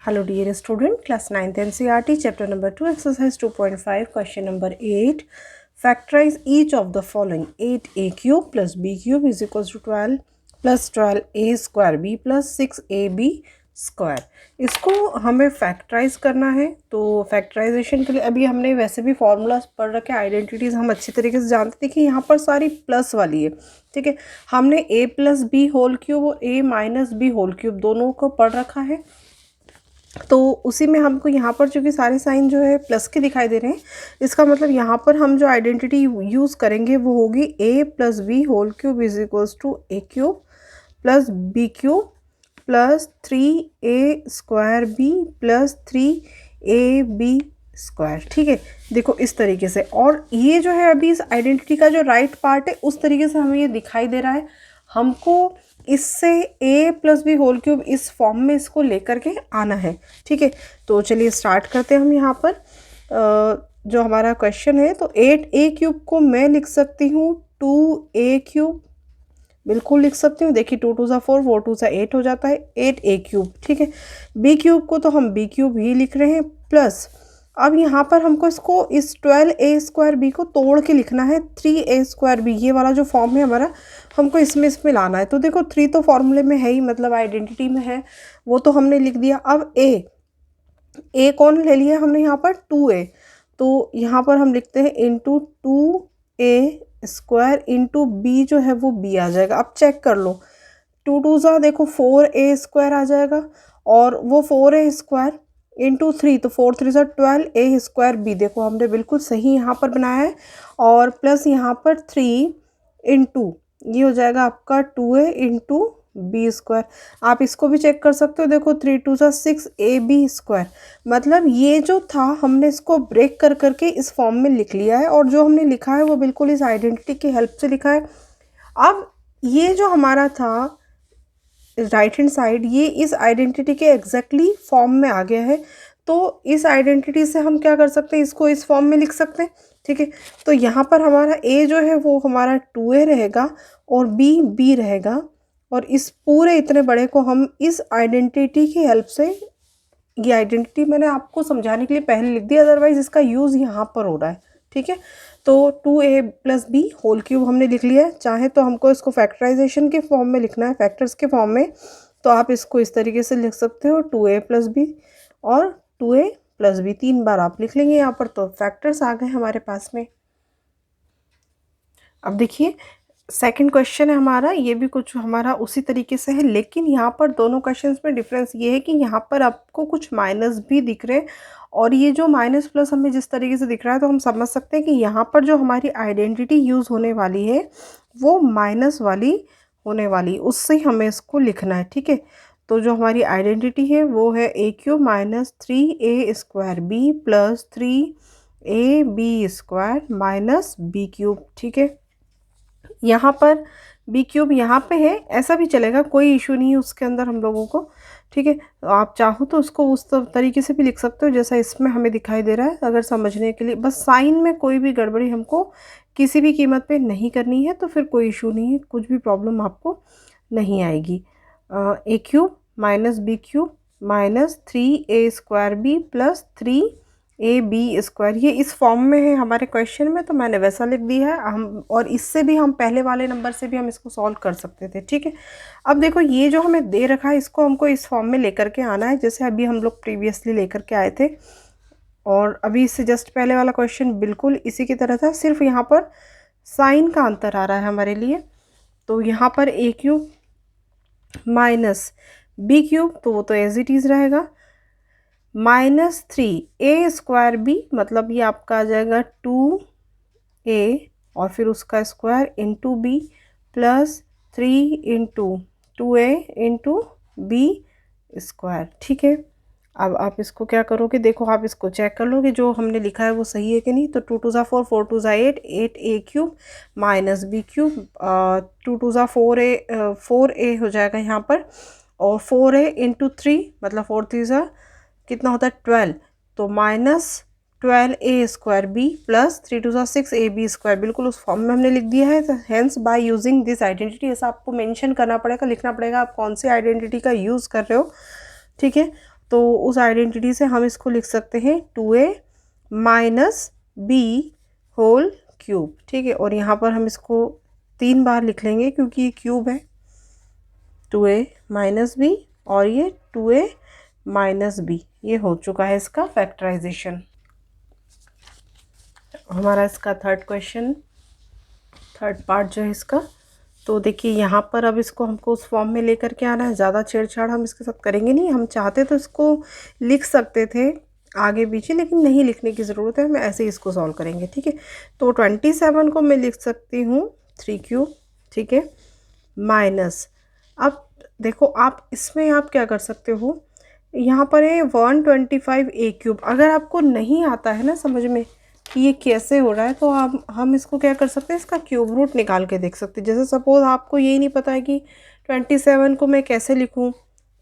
Hello dear student, class 9th NCERT, chapter number 2, exercise 2.5, question number 8. Factorize each of the following. 8a cube plus b cube is equals to 12 plus 12a square b plus 6ab square. इसको हमें factorise करना है. तो factorisation के लिए अभी हमने वैसे भी फॉर्मूलाज पढ़ रखे, आइडेंटिटीज़ हम अच्छी तरीके से जानते थे कि यहाँ पर सारी प्लस वाली है. ठीक है, हमने a plus B whole cube और a minus B whole cube दोनों को पढ़ रखा है. तो उसी में हमको यहाँ पर चूँकि सारे साइन जो है प्लस के दिखाई दे रहे हैं, इसका मतलब यहाँ पर हम जो आइडेंटिटी यूज़ करेंगे वो होगी a plus B whole cube is equals to a cube plus B cube plus 3a square B plus 3ab square. ठीक है, देखो इस तरीके से. और ये जो है अभी इस आइडेंटिटी का जो राइट पार्ट है उस तरीके से हमें ये दिखाई दे रहा है. हमको इससे a plus B whole cube इस फॉर्म में इसको लेकर के आना है. ठीक है, तो चलिए स्टार्ट करते हैं हम यहाँ पर. जो हमारा क्वेश्चन है, तो 8a क्यूब को मैं लिख सकती हूँ 2a क्यूब, बिल्कुल लिख सकती हूँ. देखिए 2 2 ज़ा 4, 4 2 ज़ा 8 हो जाता है 8a क्यूब. ठीक है, b क्यूब को तो हम b क्यूब ही लिख रहे हैं प्लस अब यहाँ पर हमको इसको इस 12a स्क्वायर बी को तोड़ के लिखना है 3a स्क्वायर बी. ये वाला जो फॉर्म है हमारा, हमको इसमें लाना है. तो देखो 3 तो फॉर्मूले में है ही, मतलब आइडेंटिटी में है, वो तो हमने लिख दिया. अब a कौन ले लिया हमने यहाँ पर 2a, तो यहाँ पर हम लिखते हैं into 2a square into b जो है वो b आ जाएगा. अब चेक कर लो, 2 2 ज़ा देखो 4a स्क्वायर आ जाएगा और वो 4a स्क्वायर इंटू 3, तो 4 3 ज़ा 12a स्क्वायर बी. देखो हमने बिल्कुल सही यहाँ पर बनाया है. और प्लस यहाँ पर 3 इंटू ये हो जाएगा आपका 2a इंटू बी स्क्वायर. आप इसको भी चेक कर सकते हो. देखो 3 2 ज़ा 6ab स्क्वायर. मतलब ये जो था हमने इसको ब्रेक कर करके इस फॉर्म में लिख लिया है, और जो हमने लिखा है वो बिल्कुल इस आइडेंटिटी की हेल्प से लिखा है. अब ये जो हमारा था राइट हैंड साइड, ये इस आइडेंटिटी के एग्जैक्टली फॉर्म में आ गया है. तो इस आइडेंटिटी से हम क्या कर सकते हैं, इसको इस फॉर्म में लिख सकते हैं. ठीक है, तो यहाँ पर हमारा a जो है वो हमारा 2a रहेगा और b रहेगा. और इस पूरे इतने बड़े को हम इस आइडेंटिटी की हेल्प से, ये आइडेंटिटी मैंने आपको समझाने के लिए पहले लिख दी, अदरवाइज इसका यूज़ यहाँ पर हो रहा है. ठीक है, तो 2a plus B whole cube हमने लिख लिया है. चाहे तो हमको इसको फैक्टराइजेशन के फॉर्म में लिखना है, फैक्टर्स के फॉर्म में, तो आप इसको इस तरीके से लिख सकते हो 2a प्लस बी और 2a प्लस बी 3 बार आप लिख लेंगे यहाँ पर. तो फैक्टर्स आ गए हमारे पास में. अब देखिए सेकंड क्वेश्चन है हमारा, ये भी कुछ हमारा उसी तरीके से है, लेकिन यहाँ पर दोनों क्वेश्चंस में डिफरेंस ये है कि यहाँ पर आपको कुछ माइनस भी दिख रहे हैं, और ये जो माइनस प्लस हमें जिस तरीके से दिख रहा है, तो हम समझ सकते हैं कि यहाँ पर जो हमारी आइडेंटिटी यूज़ होने वाली है वो माइनस वाली होने वाली, उससे हमें इसको लिखना है. ठीक है, तो जो हमारी आइडेंटिटी है वो है a cube minus 3a square B plus 3ab square minus b cube. ठीक है, यहाँ पर b क्यूब यहाँ पे है, ऐसा भी चलेगा, कोई इशू नहीं है उसके अंदर हम लोगों को. ठीक है, तो आप चाहो तो उसको उस तरीके से भी लिख सकते हो जैसा इसमें हमें दिखाई दे रहा है, अगर समझने के लिए. बस साइन में कोई भी गड़बड़ी हमको किसी भी कीमत पे नहीं करनी है, तो फिर कोई इशू नहीं है, कुछ भी प्रॉब्लम आपको नहीं आएगी. a cube minus b cube minus 3a square b plus 3ab square, ये इस फॉर्म में है हमारे क्वेश्चन में, तो मैंने वैसा लिख दिया है. हम और इससे भी हम पहले वाले नंबर से भी हम इसको सॉल्व कर सकते थे. ठीक है, अब देखो ये जो हमें दे रखा है इसको हमको इस फॉर्म में लेकर के आना है, जैसे अभी हम लोग प्रीवियसली लेकर के आए थे. और अभी इससे जस्ट पहले वाला क्वेश्चन बिल्कुल इसी की तरह था, सिर्फ यहाँ पर साइन का अंतर आ रहा है हमारे लिए. तो यहाँ पर a cube minus b cube, तो वो तो एज इट इज़ रहेगा, माइनस 3a स्क्वायर बी, मतलब ये आपका आ जाएगा 2a और फिर उसका square into B plus 3 into 2a into B square. ठीक है, अब आप इसको क्या करोगे, देखो आप इसको चेक कर लो कि जो हमने लिखा है वो सही है कि नहीं. तो 2 2 ज़ा 4, 4 2 ज़ा 8, 8a cube minus b cube, 2 2 ज़ा 4a हो जाएगा यहाँ पर, और 4a इंटू 3, मतलब 4 3 ज़ा कितना होता है 12, तो minus 12a square B plus 3 2 ज़ा 6ab स्क्वायर, बिल्कुल उस फॉर्म में हमने लिख दिया है. Hence by using this identity, ऐसा आपको मेंशन करना पड़ेगा, लिखना पड़ेगा आप कौन सी आइडेंटिटी का यूज़ कर रहे हो. ठीक है, तो उस आइडेंटिटी से हम इसको लिख सकते हैं 2a minus B whole cube, ठीक है। और यहाँ पर हम इसको 3 बार लिख लेंगे क्योंकि ये क्यूब है, 2a माइनस बी और ये 2a माइनस बी। ये हो चुका है इसका फैक्टराइजेशन। हमारा इसका थर्ड क्वेश्चन, थर्ड पार्ट जो है इसका, तो देखिए यहाँ पर अब इसको हमको उस फॉर्म में लेकर के आना है। ज़्यादा छेड़छाड़ हम इसके साथ करेंगे नहीं। हम चाहते तो इसको लिख सकते थे आगे पीछे, लेकिन नहीं लिखने की ज़रूरत है, हम ऐसे ही इसको सॉल्व करेंगे, ठीक है। तो 27 को मैं लिख सकती हूँ 3 क्यूब, ठीक है, माइनस, अब देखो आप इसमें आप क्या कर सकते हो, यहाँ पर है 125 ए क्यूब। अगर आपको नहीं आता है ना समझ में कि ये कैसे हो रहा है, तो हम इसको क्या कर सकते हैं, इसका क्यूब रूट निकाल के देख सकते हैं। जैसे सपोज़ आपको यही नहीं पता है कि 27 को मैं कैसे लिखूं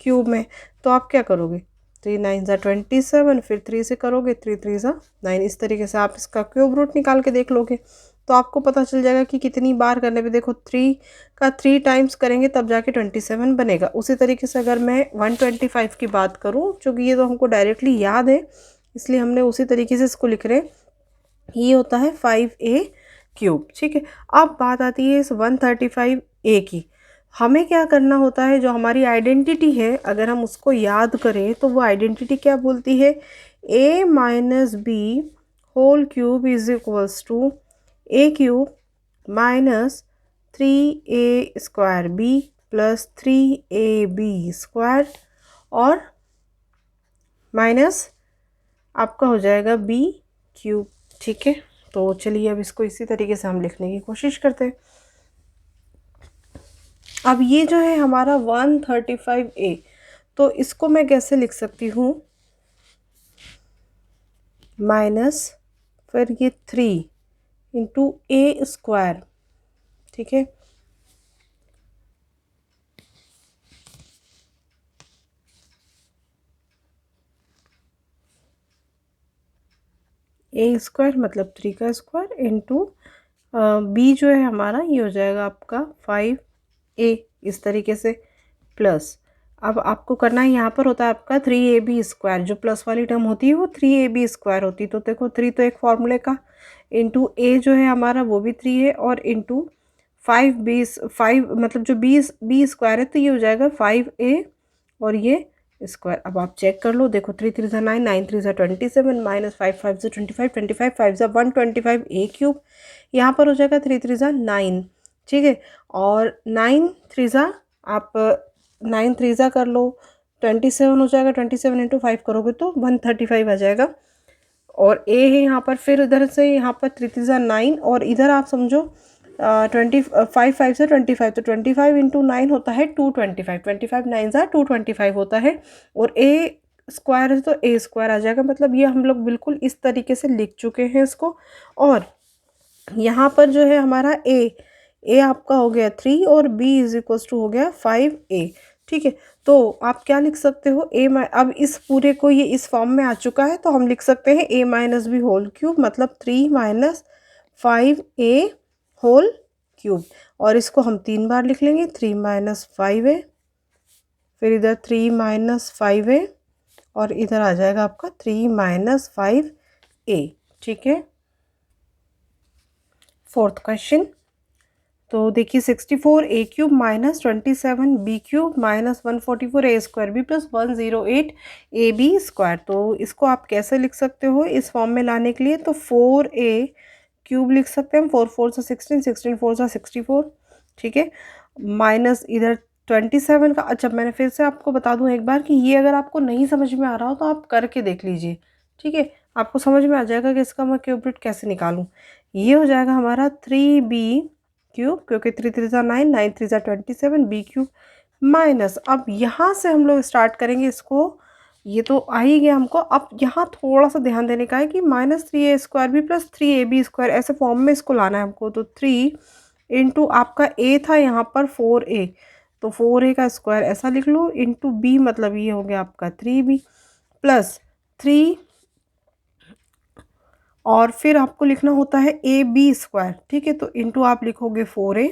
क्यूब में, तो आप क्या करोगे, 3 9 ज़ा 27, फिर 3 से करोगे, 3 3 ज़ा 9, इस तरीके से आप इसका क्यूब रूट निकाल के देख लोगे, तो आपको पता चल जाएगा कि कितनी बार करने पे, देखो 3 का 3 टाइम्स करेंगे तब जाके 27 बनेगा। उसी तरीके से अगर मैं 125 की बात करूँ, चूँकि ये तो हमको डायरेक्टली याद है इसलिए हमने उसी तरीके से इसको लिख रहे हैं, ये होता है 5a क्यूब, ठीक है। अब बात आती है इस 135a की। हमें क्या करना होता है, जो हमारी आइडेंटिटी है अगर हम उसको याद करें तो वो आइडेंटिटी क्या बोलती है, a minus B whole cube is equals to a cube minus 3a square b plus 3ab square और माइनस आपका हो जाएगा b क्यूब, ठीक है। तो चलिए अब इसको इसी तरीके से हम लिखने की कोशिश करते हैं। अब ये जो है हमारा 135a, तो इसको मैं कैसे लिख सकती हूँ, माइनस फिर ये 3 इंटू a स्क्वायर, ठीक है, a स्क्वायर मतलब 3 का स्क्वायर इंटू b जो है हमारा ये हो जाएगा आपका 5a, इस तरीके से, प्लस अब आपको करना है, यहाँ पर होता है आपका 3ab स्क्वायर, जो प्लस वाली टर्म होती है वो 3ab स्क्वायर होती है, तो देखो 3 तो एक फॉर्मूले का, इंटू a जो है हमारा वो भी 3 है, और इंटू 5 मतलब जो b स्क्वायर है, तो ये हो जाएगा 5a और ये स्क्वायर। अब आप चेक कर लो, देखो 3 3 ज़ा 9, 9 3 ज़ा 27, माइनस 5 5 ज़ा 25, 25 5 ज़ा 125 a क्यूब, यहाँ पर हो जाएगा 3 3 ज़ा 9, ठीक है, और 9 3 ज़ा आप 9 3 ज़ा कर लो, 27 हो जाएगा, 27 इंटू 5 करोगे तो 135 आ जाएगा, और a है यहाँ पर, फिर इधर से यहाँ पर 3 3 ज़ा 9, और इधर आप समझो 25 5 से 25, तो 25 इंटू 9 होता है 225, 25 9 ज़ा 225 होता है, और a स्क्वायर है तो a स्क्वायर आ जाएगा। मतलब ये हम लोग बिल्कुल इस तरीके से लिख चुके हैं इसको। और यहाँ पर जो है हमारा a आपका हो गया 3 और b इज इक्वल्स टू हो गया 5a, ठीक है। तो आप क्या लिख सकते हो, अब इस पूरे को ये इस फॉर्म में आ चुका है, तो हम लिख सकते हैं a minus B whole cube, मतलब 3 माइनस 5a होल क्यूब, और इसको हम 3 बार लिख लेंगे, 3 माइनस 5a, फिर इधर 3 माइनस 5a, और इधर आ जाएगा आपका 3 माइनस 5a, ठीक है। फोर्थ क्वेश्चन, तो देखिए 64 a cube minus 27 b cube minus 144 a square b plus 108 a b square, तो इसको आप कैसे लिख सकते हो इस फॉर्म में लाने के लिए, तो 4a क्यूब लिख सकते हैं हम, 4 4 से 16, 16 4 से 64, ठीक है, माइनस इधर 27 का। अच्छा मैंने फिर से आपको बता दूं एक बार कि ये अगर आपको नहीं समझ में आ रहा हो तो आप करके देख लीजिए, ठीक है, आपको समझ में आ जाएगा कि इसका मैं क्यूब रूट कैसे निकालूं। ये हो जाएगा हमारा 3b क्यूब, क्योंकि 3 3 ज़ा 9, 9 3 ज़ा 27 b क्यूब, माइनस, अब यहाँ से हम लोग स्टार्ट करेंगे इसको, ये तो आ ही गया हमको। अब यहाँ थोड़ा सा ध्यान देने का है कि minus 3a square B plus 3ab square, ऐसे फॉर्म में इसको लाना है हमको, तो 3 इंटू आपका a था यहाँ पर 4a, तो 4a का स्क्वायर ऐसा लिख लो, इंटू b मतलब ये हो गया आपका 3b प्लस 3, और फिर आपको लिखना होता है ए बी स्क्वायर, ठीक है, तो इंटू आप लिखोगे 4a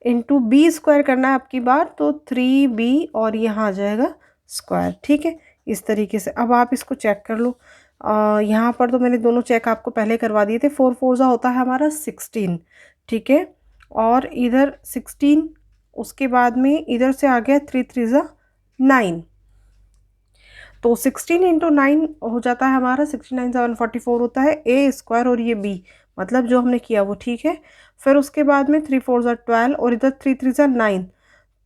इंटू बी स्क्वायर करना है आपकी बार, तो 3b और यहाँ आ जाएगा स्क्वायर। ठीक है, इस तरीके से। अब आप इसको चेक कर लो। यहाँ पर तो मैंने दोनों चेक आपको पहले करवा दिए थे। 4 4 ज़ा होता है हमारा 16। ठीक है, और इधर 16, उसके बाद में इधर से आ गया 3 3 ज़ा 9, तो 16 इंटू 9 हो जाता है हमारा 69 744 होता है ए स्क्वायर, और ये बी, मतलब जो हमने किया वो ठीक है। फिर उसके बाद में 3 4 ज़ा 12 और इधर 3 3 ज़ा 9,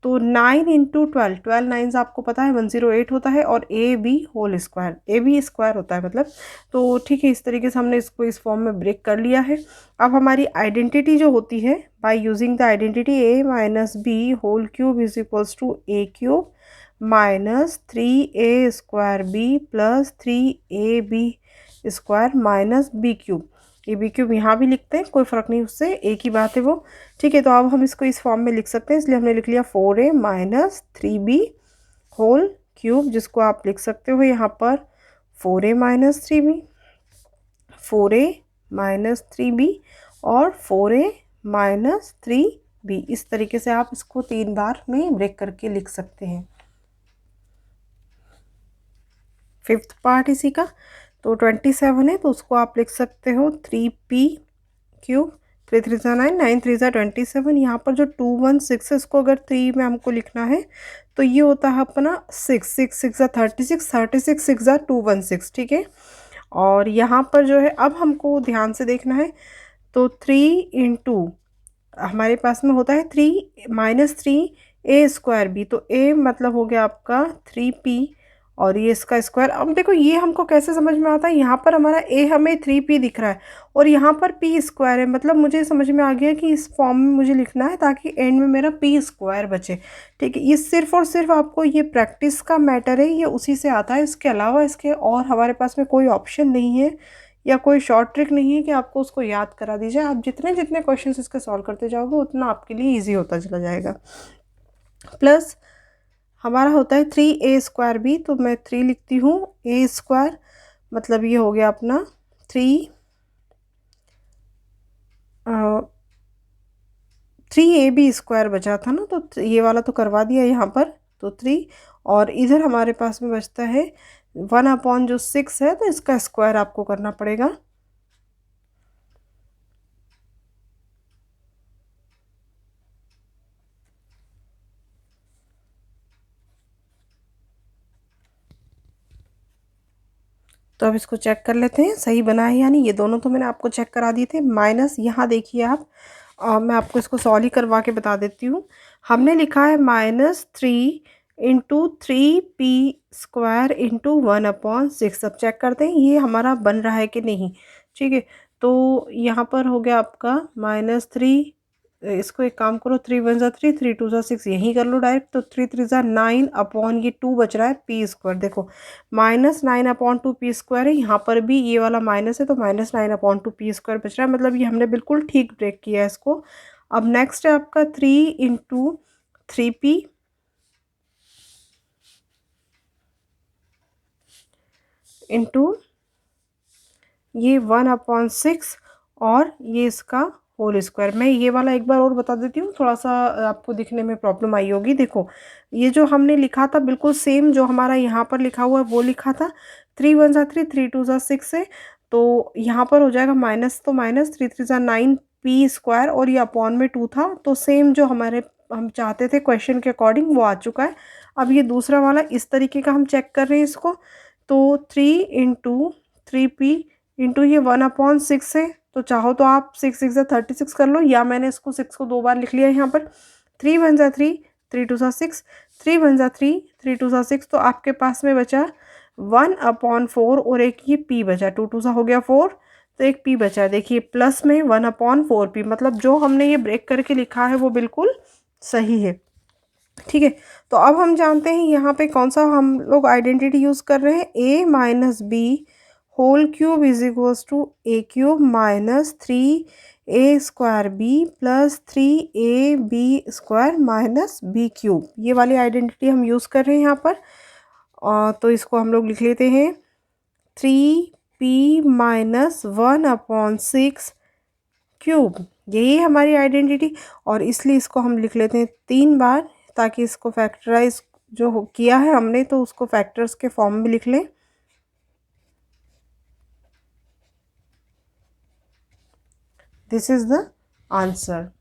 तो 9 इंटू 12, 12 नाइन आपको पता है 108 होता है, और A B whole square, A B square होता है मतलब। तो ठीक है, इस तरीके से हमने इसको इस फॉर्म में ब्रेक कर लिया है। अब हमारी आइडेंटिटी जो होती है, by using the identity A minus B whole cube is equals to A cube minus 3a square B plus 3ab square minus B cube. ये बी क्यूब यहाँ भी लिखते हैं, कोई फ़र्क नहीं, उससे एक ही बात है वो। ठीक है, तो अब हम इसको इस फॉर्म में लिख सकते हैं, इसलिए हमने लिख लिया 4a minus 3b whole cube, जिसको आप लिख सकते हो यहाँ पर 4a minus 3b, 4a minus 3b और 4a माइनस 3b। इस तरीके से आप इसको 3 बार में ब्रेक करके लिख सकते हैं। फिफ्थ पार्ट इसी का, तो 27 है, तो उसको आप लिख सकते हो 3p क्यूब, 3 3 ज़ा 9, 9 3 ज़ा 27। यहाँ पर जो 216 है, इसको अगर 3 में हमको लिखना है तो ये होता है अपना 6 6 6 ज़ा 36, 36 6 ज़ा 216। ठीक है, और यहाँ पर जो है अब हमको ध्यान से देखना है, तो 3 इंटू हमारे पास में होता है 3 माइनस 3a स्क्वायर बी, तो a मतलब हो गया आपका 3p और ये इसका स्क्वायर। अब देखो ये हमको कैसे समझ में आता है, यहाँ पर हमारा a हमें 3p दिख रहा है और यहाँ पर p स्क्वायर है, मतलब मुझे समझ में आ गया कि इस फॉर्म में मुझे लिखना है ताकि एंड में मेरा p स्क्वायर बचे। ठीक है, ये सिर्फ और सिर्फ आपको ये प्रैक्टिस का मैटर है, ये उसी से आता है, इसके अलावा इसके और हमारे पास में कोई ऑप्शन नहीं है या कोई शॉर्ट ट्रिक नहीं है कि आपको उसको याद करा दीजिए। आप जितने जितने क्वेश्चंस इसके सॉल्व करते जाओगे उतना आपके लिए इजी होता चला जाएगा। प्लस हमारा होता है 3a स्क्वायर बी, तो मैं 3 लिखती हूँ, a स्क्वायर मतलब ये हो गया अपना 3ab स्क्वायर बचा था ना, तो ये वाला तो करवा दिया यहाँ पर, तो 3, और इधर हमारे पास में बचता है 1/6 है, तो इसका स्क्वायर आपको करना पड़ेगा। तो अब इसको चेक कर लेते हैं सही बना है यानी, ये दोनों तो मैंने आपको चेक करा दिए थे। माइनस यहाँ देखिए आप, मैं आपको इसको सॉल्व ही करवा के बता देती हूँ। हमने लिखा है -3 इंटू 3p स्क्वायर इंटू 1/6। अब चेक करते हैं ये हमारा बन रहा है कि नहीं। ठीक है, तो यहाँ पर हो गया आपका -3, इसको एक काम करो, 3 1 ज़ा 3, 3 2 ज़ा 6, यहीं कर लो डायरेक्ट, तो 3 3 ज़ा 9 अपॉन ये 2 बच रहा है p स्क्वायर। देखो -9/2p स्क्वायर है, यहाँ पर भी ये वाला माइनस है, तो -9/2p स्क्वायर बच रहा है, मतलब ये हमने बिल्कुल ठीक ब्रेक किया है इसको। अब नेक्स्ट है आपका 3 इंटू 3p इंटू ये 1/6 और ये इसका होल स्क्वायर। मैं ये वाला एक बार और बता देती हूँ, थोड़ा सा आपको दिखने में प्रॉब्लम आई होगी। देखो ये जो हमने लिखा था बिल्कुल सेम जो हमारा यहाँ पर लिखा हुआ है वो लिखा था, 3 1 ज़ा 3, 3 2 ज़ा 6 है, तो यहाँ पर हो जाएगा माइनस, तो माइनस 3 3 ज़ा 9 p स्क्वायर, और ये अपॉन में 2 था, तो सेम जो हमारे हम चाहते थे क्वेश्चन के अकॉर्डिंग वो आ चुका है। अब ये दूसरा वाला इस तरीके का हम चेक कर रहे हैं इसको, तो 3 इंटू 3p इंटू ये 1/6 है, तो चाहो तो आप 6 6 ज़ा 36 कर लो, या मैंने इसको 6 को 2 बार लिख लिया यहाँ पर। 3 1 ज़ा 3, 3 2 ज़ा 6, 3 1 ज़ा 3, 3 2 ज़ा 6, तो आपके पास में बचा 1/4 और एक ये p बचा, 2 2 ज़ा हो गया 4, तो एक p बचा है। देखिए प्लस में 1/4p, मतलब जो हमने ये ब्रेक करके लिखा है वो बिल्कुल सही है। ठीक है, तो अब हम जानते हैं यहाँ पे कौन सा हम लोग आइडेंटिटी यूज़ कर रहे हैं, a minus B whole cube is equals to a cube minus 3a square b plus 3ab square minus b cube. ये वाली आइडेंटिटी हम यूज़ कर रहे हैं यहाँ पर, तो इसको हम लोग लिख लेते हैं 3p माइनस 1/6 क्यूब, यही हमारी आइडेंटिटी, और इसलिए इसको हम लिख लेते हैं 3 बार ताकि इसको फैक्टराइज जो किया है हमने तो उसको फैक्टर्स के फॉर्म में लिख लें। This is the answer.